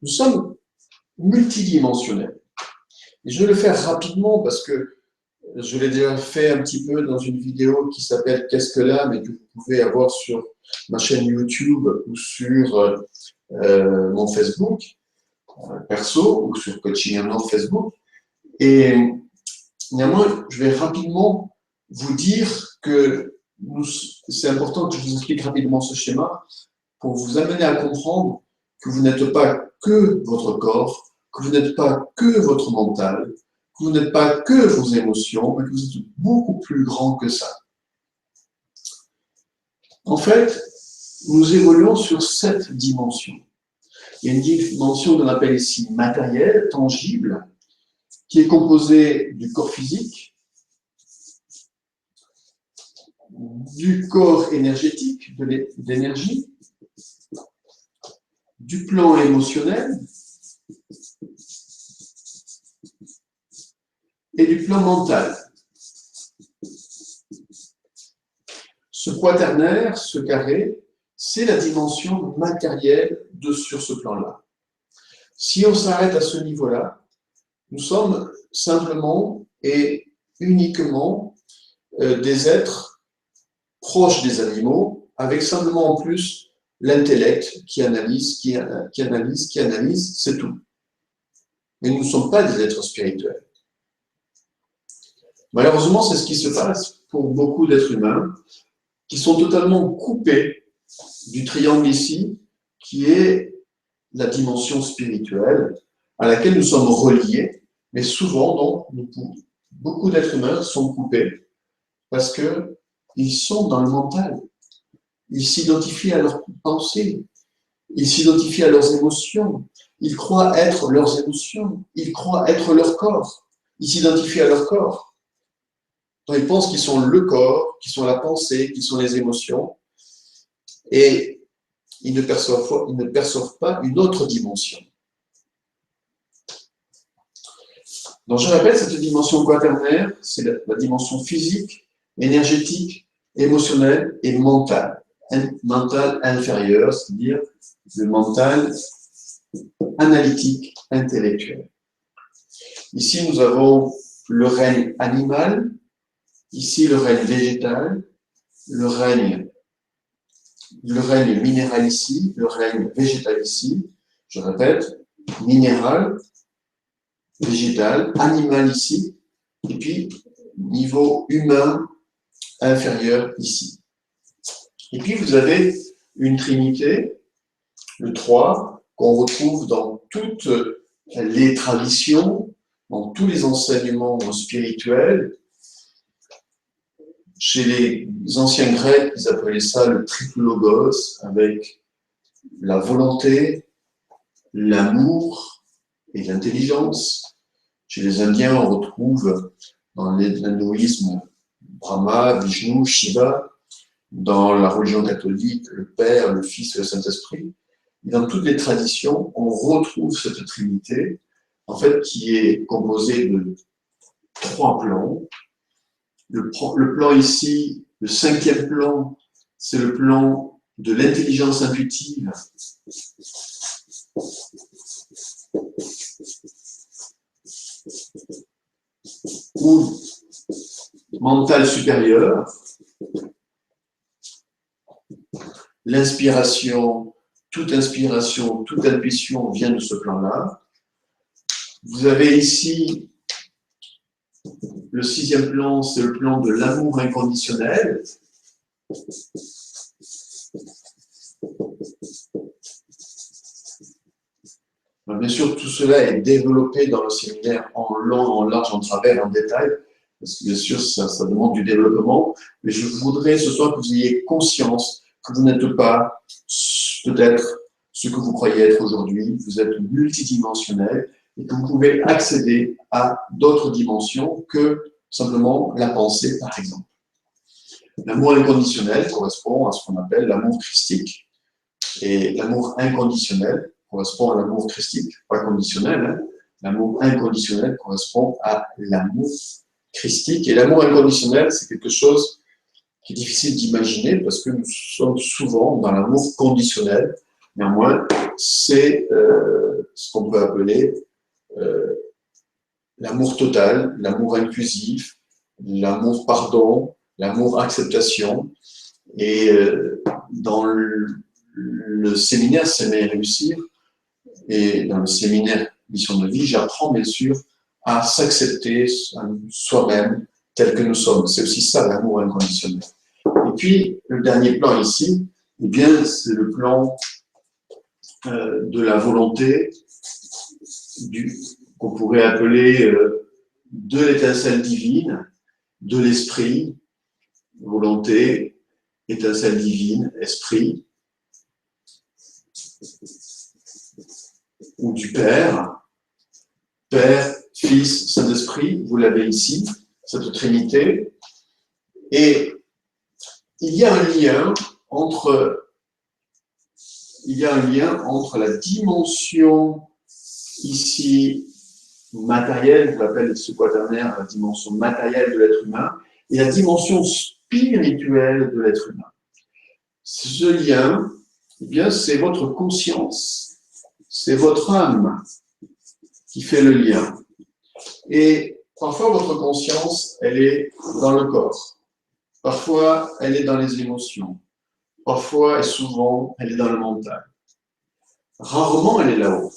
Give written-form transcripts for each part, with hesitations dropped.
Nous sommes multidimensionnels. Et je vais le faire rapidement parce que je l'ai déjà fait un petit peu dans une vidéo qui s'appelle Qu'est-ce que l'âme et que vous pouvez avoir sur ma chaîne YouTube ou sur mon Facebook perso ou sur Coaching Amour Facebook. Et néanmoins, je vais rapidement vous dire que c'est important que je vous explique rapidement ce schéma pour vous amener à comprendre que vous n'êtes pas que votre corps, que vous n'êtes pas que votre mental, que vous n'êtes pas que vos émotions, mais que vous êtes beaucoup plus grand que ça. En fait, nous évoluons sur 7 dimensions. Il y a une dimension qu'on appelle ici matérielle, tangible, qui est composée du corps physique, du corps énergétique, de l'énergie, du plan émotionnel et du plan mental. Ce quaternaire, ce carré, c'est la dimension matérielle sur ce plan-là. Si on s'arrête à ce niveau-là, nous sommes simplement et uniquement des êtres proches des animaux, avec simplement en plus l'intellect qui analyse, c'est tout. Mais nous ne sommes pas des êtres spirituels. Malheureusement, c'est ce qui se passe pour beaucoup d'êtres humains qui sont totalement coupés du triangle ici, qui est la dimension spirituelle à laquelle nous sommes reliés, mais souvent, donc, beaucoup d'êtres humains sont coupés parce qu'ils sont dans le mental. Ils s'identifient à leurs pensées, ils s'identifient à leurs émotions, ils croient être leurs émotions, ils croient être leur corps, ils s'identifient à leur corps. Donc, ils pensent qu'ils sont le corps, qu'ils sont la pensée, qu'ils sont les émotions, et ils ne perçoivent pas une autre dimension. Donc, je répète, cette dimension quaternaire, c'est la dimension physique, énergétique, émotionnelle et mentale. Mental inférieur, c'est-à-dire le mental analytique, intellectuel. Ici, nous avons le règne animal, ici le règne végétal, le règne minéral ici, le règne végétal ici, je répète, minéral, végétal, animal ici, et puis niveau humain inférieur ici. Et puis vous avez une trinité, le 3, qu'on retrouve dans toutes les traditions, dans tous les enseignements spirituels. Chez les anciens Grecs, ils appelaient ça le triple logos, avec la volonté, l'amour et l'intelligence. Chez les Indiens, on retrouve dans l'hindouisme Brahma, Vishnu, Shiva. Dans la religion catholique, le Père, le Fils et le Saint-Esprit. Et dans toutes les traditions, on retrouve cette trinité, en fait, qui est composée de 3 plans. Le plan ici, le 5e plan, c'est le plan de l'intelligence intuitive. Ou mental supérieur. L'inspiration, toute intuition vient de ce plan-là. Vous avez ici le 6e plan, c'est le plan de l'amour inconditionnel. Bien sûr, tout cela est développé dans le séminaire en long, en large, en travers, en détail, parce que bien sûr, ça demande du développement, mais je voudrais ce soir que vous ayez conscience que vous n'êtes pas peut-être ce que vous croyez être aujourd'hui, vous êtes multidimensionnel et que vous pouvez accéder à d'autres dimensions que simplement la pensée, par exemple. L'amour inconditionnel correspond à ce qu'on appelle l'amour christique, et l'amour inconditionnel correspond à l'amour christique, pas conditionnel, hein. L'amour inconditionnel correspond à l'amour christique, et l'amour inconditionnel, c'est quelque chose qui est difficile d'imaginer parce que nous sommes souvent dans l'amour conditionnel. Néanmoins, c'est ce qu'on peut appeler l'amour total, l'amour inclusif, l'amour pardon, l'amour acceptation. Et dans le séminaire S'aimer et réussir, et dans le séminaire Mission de vie, j'apprends bien sûr à s'accepter soi-même tel que nous sommes. C'est aussi ça l'amour inconditionnel. Et puis, le dernier plan ici, eh bien, c'est le plan de la volonté, qu'on pourrait appeler de l'étincelle divine, de l'esprit, volonté, étincelle divine, esprit, ou du Père, Père, Fils, Saint-Esprit, vous l'avez ici, cette Trinité, et il y a un lien entre la dimension ici matérielle, je l'appelle ce quaternaire, la dimension matérielle de l'être humain, et la dimension spirituelle de l'être humain. Ce lien, eh bien, c'est votre conscience, c'est votre âme qui fait le lien. Et parfois, votre conscience, elle est dans le corps. Parfois, elle est dans les émotions. Parfois et souvent, elle est dans le mental. Rarement, elle est là-haut.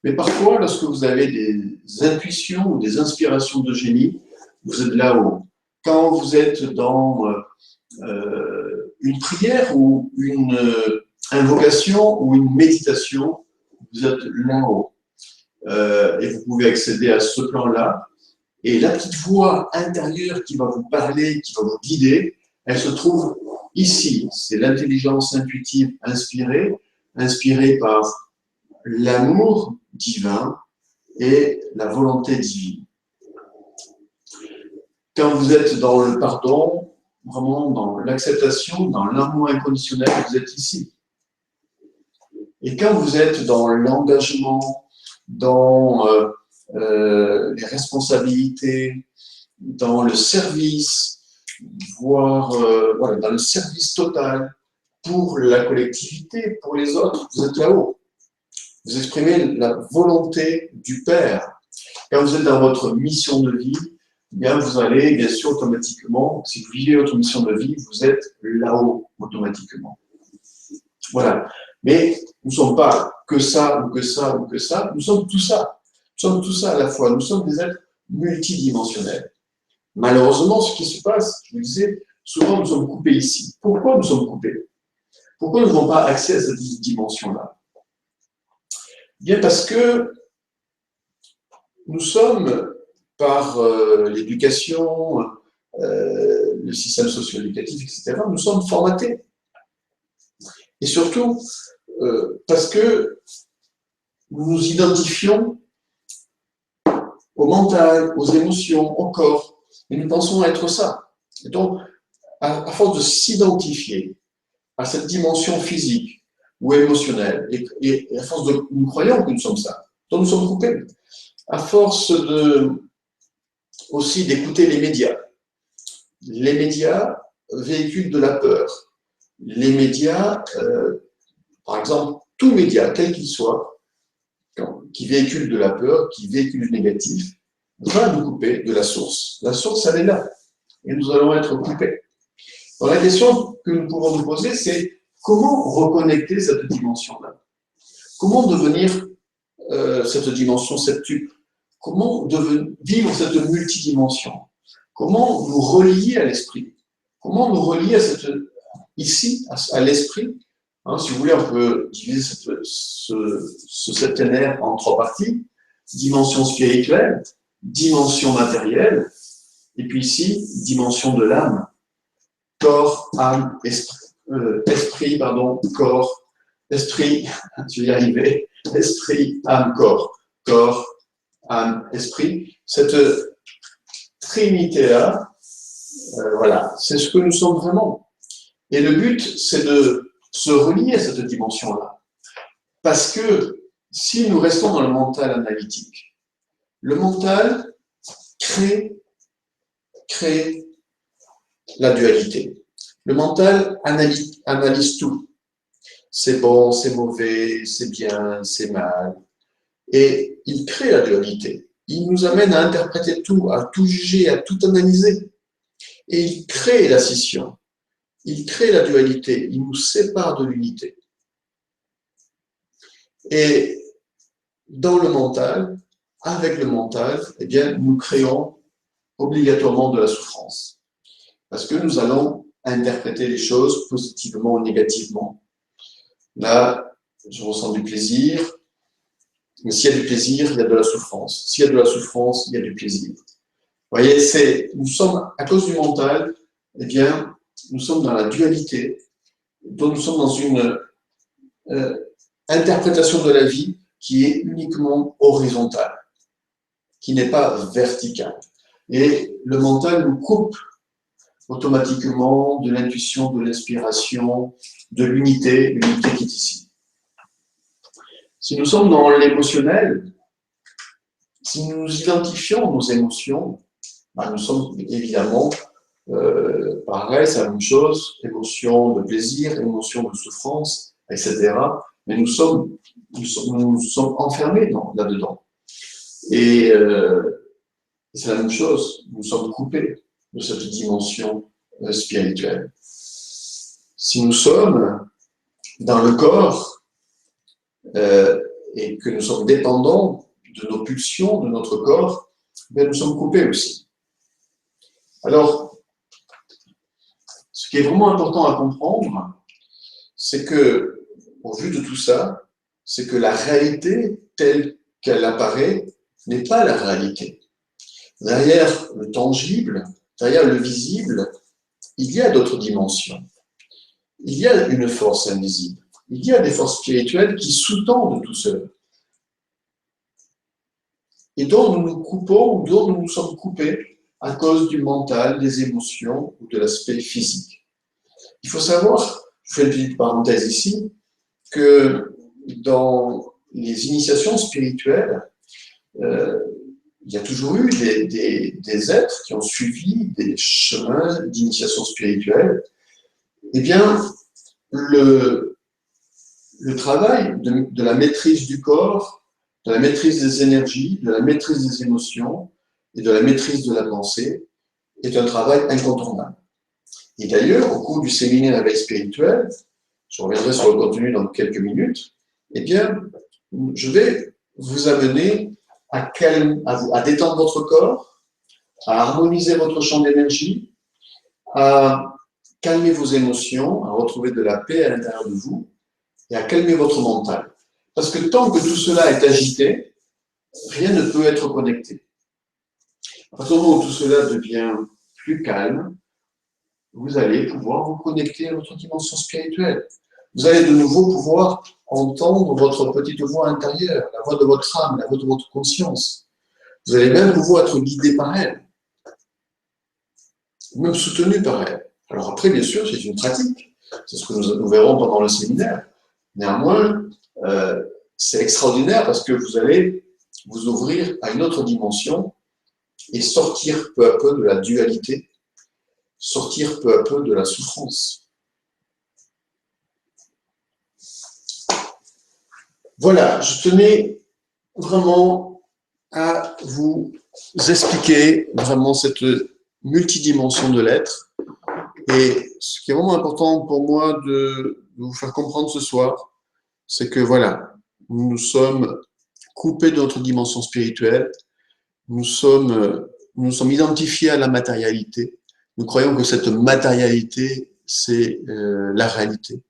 Mais parfois, lorsque vous avez des intuitions ou des inspirations de génie, vous êtes là-haut. Quand vous êtes dans une prière ou une invocation ou une méditation, vous êtes là-haut. Et vous pouvez accéder à ce plan-là. Et la petite voix intérieure qui va vous parler, qui va vous guider, elle se trouve ici. C'est l'intelligence intuitive inspirée par l'amour divin et la volonté divine. Quand vous êtes dans le pardon, vraiment dans l'acceptation, dans l'amour inconditionnel, vous êtes ici. Et quand vous êtes dans l'engagement, dans les responsabilités, dans le service, voire voilà, dans le service total pour la collectivité, pour les autres, vous êtes là-haut. Vous exprimez la volonté du Père. Quand vous êtes dans votre mission de vie, eh bien vous allez, bien sûr, automatiquement, si vous vivez votre mission de vie, vous êtes là-haut, automatiquement. Voilà. Mais nous ne sommes pas que ça, ou que ça, ou que ça. Nous sommes tout ça. Nous sommes tout ça à la fois. Nous sommes des êtres multidimensionnels. Malheureusement, ce qui se passe, je vous disais, souvent nous sommes coupés ici. Pourquoi nous sommes coupés? Pourquoi nous n'avons pas accès à cette dimension-là? Bien parce que nous sommes, par l'éducation, le système socio-éducatif, etc., nous sommes formatés. Et surtout, parce que nous nous identifions au mental, aux émotions, au corps, et nous pensons être ça. Et donc, à force de s'identifier à cette dimension physique ou émotionnelle, et à force de nous croyons que nous sommes ça, donc nous sommes coupés. À force aussi d'écouter les médias véhiculent de la peur. Les médias, par exemple, tout média, quel qu'il soit, qui véhicule de la peur, qui véhicule du négatif, va nous couper de la source. La source, elle est là. Et nous allons être coupés. Donc, la question que nous pouvons nous poser, c'est comment reconnecter cette dimension-là? Comment devenir cette dimension septuple? Comment vivre cette multidimension? Comment nous relier à l'esprit? Comment nous relier ici, à l'esprit? Si vous voulez, on peut diviser ce septénaire en trois parties. Dimension spirituelle, dimension matérielle, et puis ici, dimension de l'âme. Corps, âme, esprit, corps, esprit, je vais y arriver, esprit, âme, corps. Corps, âme, esprit. Cette trinité-là, voilà, c'est ce que nous sommes vraiment. Et le but, c'est de se relier à cette dimension-là. Parce que si nous restons dans le mental analytique, le mental crée la dualité. Le mental analyse tout. C'est bon, c'est mauvais, c'est bien, c'est mal. Et il crée la dualité. Il nous amène à interpréter tout, à tout juger, à tout analyser. Et il crée la scission. Il crée la dualité. Il nous sépare de l'unité. Et dans le mental, avec le mental, eh bien, nous créons obligatoirement de la souffrance. Parce que nous allons interpréter les choses positivement ou négativement. Là, je ressens du plaisir, mais s'il y a du plaisir, il y a de la souffrance. S'il y a de la souffrance, il y a du plaisir. Vous voyez, nous sommes, à cause du mental, eh bien, nous sommes dans la dualité, donc nous sommes dans une interprétation de la vie qui est uniquement horizontale, qui n'est pas verticale. Et le mental nous coupe automatiquement de l'intuition, de l'inspiration, de l'unité qui est ici. Si nous sommes dans l'émotionnel, si nous identifions nos émotions, nous sommes évidemment, pareil, c'est la même chose, émotion de plaisir, émotion de souffrance, etc. Mais nous sommes enfermés là-dedans. Et c'est la même chose, nous sommes coupés de cette dimension spirituelle. Si nous sommes dans le corps et que nous sommes dépendants de nos pulsions, de notre corps, bien nous sommes coupés aussi. Alors, ce qui est vraiment important à comprendre, c'est que, au vu de tout ça, c'est que la réalité telle qu'elle apparaît n'est pas la réalité. Derrière le tangible, derrière le visible, il y a d'autres dimensions. Il y a une force invisible. Il y a des forces spirituelles qui sous-tendent tout cela. Et dont nous nous coupons, ou dont nous nous sommes coupés à cause du mental, des émotions ou de l'aspect physique. Il faut savoir, je fais une petite parenthèse ici, que dans les initiations spirituelles, il y a toujours eu des êtres qui ont suivi des chemins d'initiation spirituelle. Eh bien, le travail de la maîtrise du corps, de la maîtrise des énergies, de la maîtrise des émotions et de la maîtrise de la pensée est un travail incontournable. Et d'ailleurs, au cours du séminaire éveil spirituel, je reviendrai sur le contenu dans quelques minutes, eh bien, je vais vous amener à détendre votre corps, à harmoniser votre champ d'énergie, à calmer vos émotions, à retrouver de la paix à l'intérieur de vous et à calmer votre mental. Parce que tant que tout cela est agité, rien ne peut être connecté. À partir du moment où tout cela devient plus calme, vous allez pouvoir vous connecter à votre dimension spirituelle. Vous allez de nouveau pouvoir entendre votre petite voix intérieure, la voix de votre âme, la voix de votre conscience. Vous allez même pouvoir être guidé par elle, même soutenu par elle. Alors après, bien sûr, c'est une pratique. C'est ce que nous verrons pendant le séminaire. Néanmoins, c'est extraordinaire parce que vous allez vous ouvrir à une autre dimension et sortir peu à peu de la dualité, sortir peu à peu de la souffrance. Voilà, je tenais vraiment à vous expliquer vraiment cette multidimension de l'être. Et ce qui est vraiment important pour moi de vous faire comprendre ce soir, c'est que voilà, nous sommes coupés de notre dimension spirituelle, nous sommes identifiés à la matérialité, nous croyons que cette matérialité, c'est la réalité.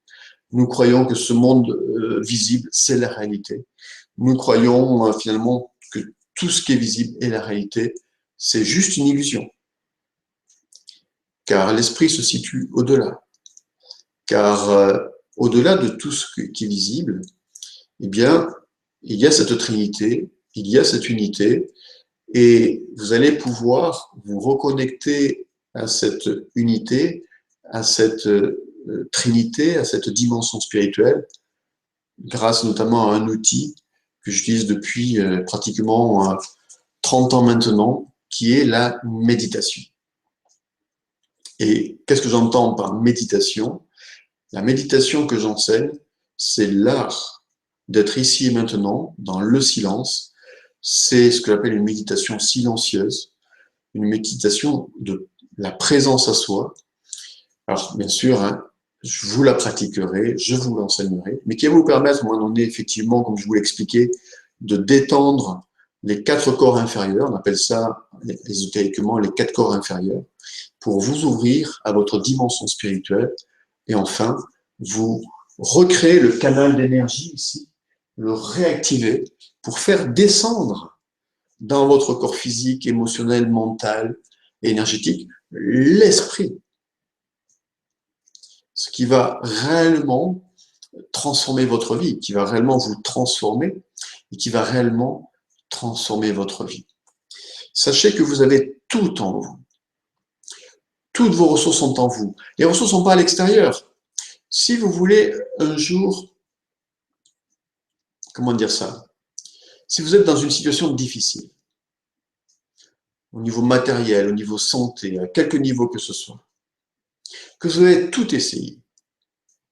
Nous croyons que ce monde visible, c'est la réalité. Nous croyons finalement que tout ce qui est visible est la réalité, c'est juste une illusion. Car l'esprit se situe au-delà. Car au-delà de tout ce qui est visible, eh bien, il y a cette trinité, il y a cette unité, et vous allez pouvoir vous reconnecter à cette unité, à cette trinité, à cette dimension spirituelle, grâce notamment à un outil que j'utilise depuis pratiquement 30 ans maintenant, qui est la méditation. Et qu'est-ce que j'entends par méditation? La méditation que j'enseigne, c'est l'art d'être ici et maintenant, dans le silence. C'est ce que j'appelle une méditation silencieuse, une méditation de la présence à soi. Alors, bien sûr, hein, je vous la pratiquerai, je vous l'enseignerai, mais qui va vous permettre, à un moment donné, effectivement, comme je vous l'expliquais, de détendre les 4 corps inférieurs, on appelle ça ésotériquement les 4 corps inférieurs, pour vous ouvrir à votre dimension spirituelle et enfin, vous recréer le canal d'énergie ici, le réactiver pour faire descendre dans votre corps physique, émotionnel, mental, énergétique, l'esprit. Ce qui va réellement transformer votre vie, qui va réellement vous transformer et qui va réellement transformer votre vie. Sachez que vous avez tout en vous. Toutes vos ressources sont en vous. Les ressources ne sont pas à l'extérieur. Si vous voulez un jour, comment dire ça? Si vous êtes dans une situation difficile, au niveau matériel, au niveau santé, à quelque niveau que ce soit, que vous avez tout essayé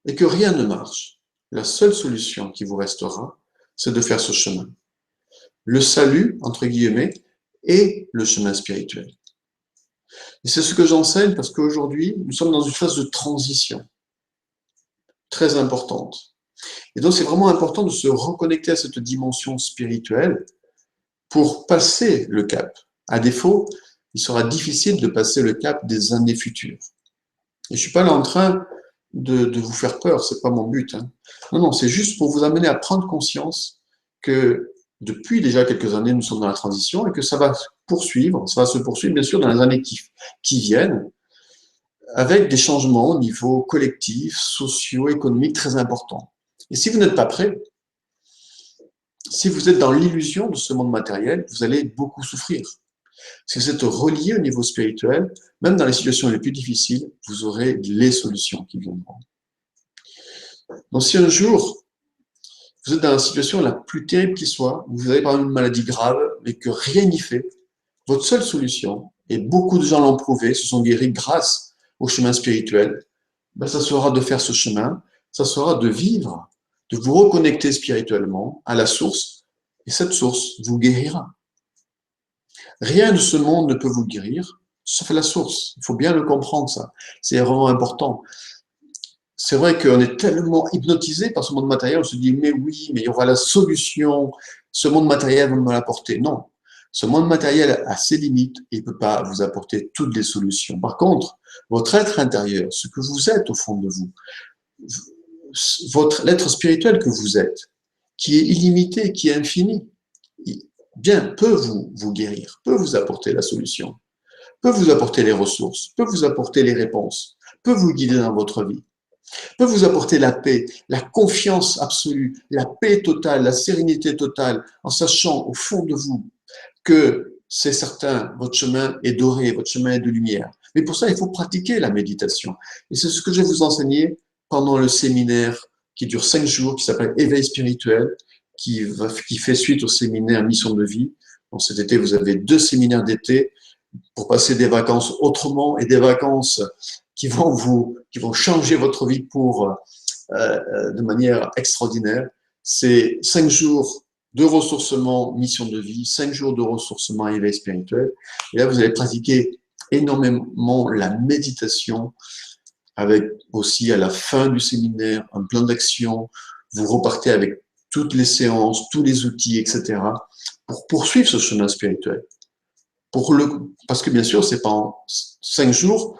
et que rien ne marche, la seule solution qui vous restera, c'est de faire ce chemin. Le salut, entre guillemets, et le chemin spirituel. Et c'est ce que j'enseigne parce qu'aujourd'hui, nous sommes dans une phase de transition très importante. Et donc, c'est vraiment important de se reconnecter à cette dimension spirituelle pour passer le cap. À défaut, il sera difficile de passer le cap des années futures. Et je ne suis pas là en train de vous faire peur, c'est pas mon but. Hein. Non, non, c'est juste pour vous amener à prendre conscience que depuis déjà quelques années, nous sommes dans la transition et que ça va se poursuivre bien sûr dans les années qui viennent, avec des changements au niveau collectif, socio-économique très importants. Et si vous n'êtes pas prêt, si vous êtes dans l'illusion de ce monde matériel, vous allez beaucoup souffrir. Si vous êtes relié au niveau spirituel, même dans les situations les plus difficiles, vous aurez les solutions qui viendront. Donc si un jour, vous êtes dans la situation la plus terrible qui soit, vous avez par exemple une maladie grave, mais que rien n'y fait, votre seule solution, et beaucoup de gens l'ont prouvé, se sont guéris grâce au chemin spirituel, ben ça sera de faire ce chemin, ça sera de vivre, de vous reconnecter spirituellement à la source, et cette source vous guérira. Rien de ce monde ne peut vous guérir, sauf la source. Il faut bien le comprendre, ça. C'est vraiment important. C'est vrai qu'on est tellement hypnotisé par ce monde matériel, on se dit, mais oui, mais il y aura la solution, ce monde matériel va me l'apporter. Non, ce monde matériel a ses limites et il ne peut pas vous apporter toutes les solutions. Par contre, votre être intérieur, ce que vous êtes au fond de vous, l'être spirituel que vous êtes, qui est illimité, qui est infini, bien, peut vous guérir, peut vous apporter la solution, peut vous apporter les ressources, peut vous apporter les réponses, peut vous guider dans votre vie, peut vous apporter la paix, la confiance absolue, la paix totale, la sérénité totale, en sachant au fond de vous que c'est certain, votre chemin est doré, votre chemin est de lumière. Mais pour ça, il faut pratiquer la méditation. Et c'est ce que je vais vous enseigner pendant le séminaire qui dure 5 jours, qui s'appelle Éveil spirituel, qui fait suite au séminaire Mission de vie. Donc cet été, vous avez 2 séminaires d'été pour passer des vacances autrement et des vacances qui vont changer votre vie de manière extraordinaire. C'est 5 jours de ressourcement, mission de vie, 5 jours de ressourcement, éveil spirituel. Et là, vous allez pratiquer énormément la méditation, avec aussi à la fin du séminaire un plan d'action. Vous repartez avec toutes les séances, tous les outils, etc. pour poursuivre ce chemin spirituel. Parce que bien sûr, c'est pas en 5 jours,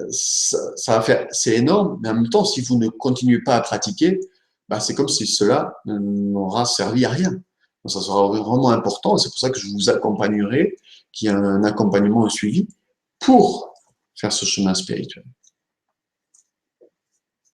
ça va faire, c'est énorme, mais en même temps, si vous ne continuez pas à pratiquer, bah, c'est comme si cela n'aura servi à rien. Donc, ça sera vraiment important, et c'est pour ça que je vous accompagnerai, qu'il y a un accompagnement, un suivi, pour faire ce chemin spirituel.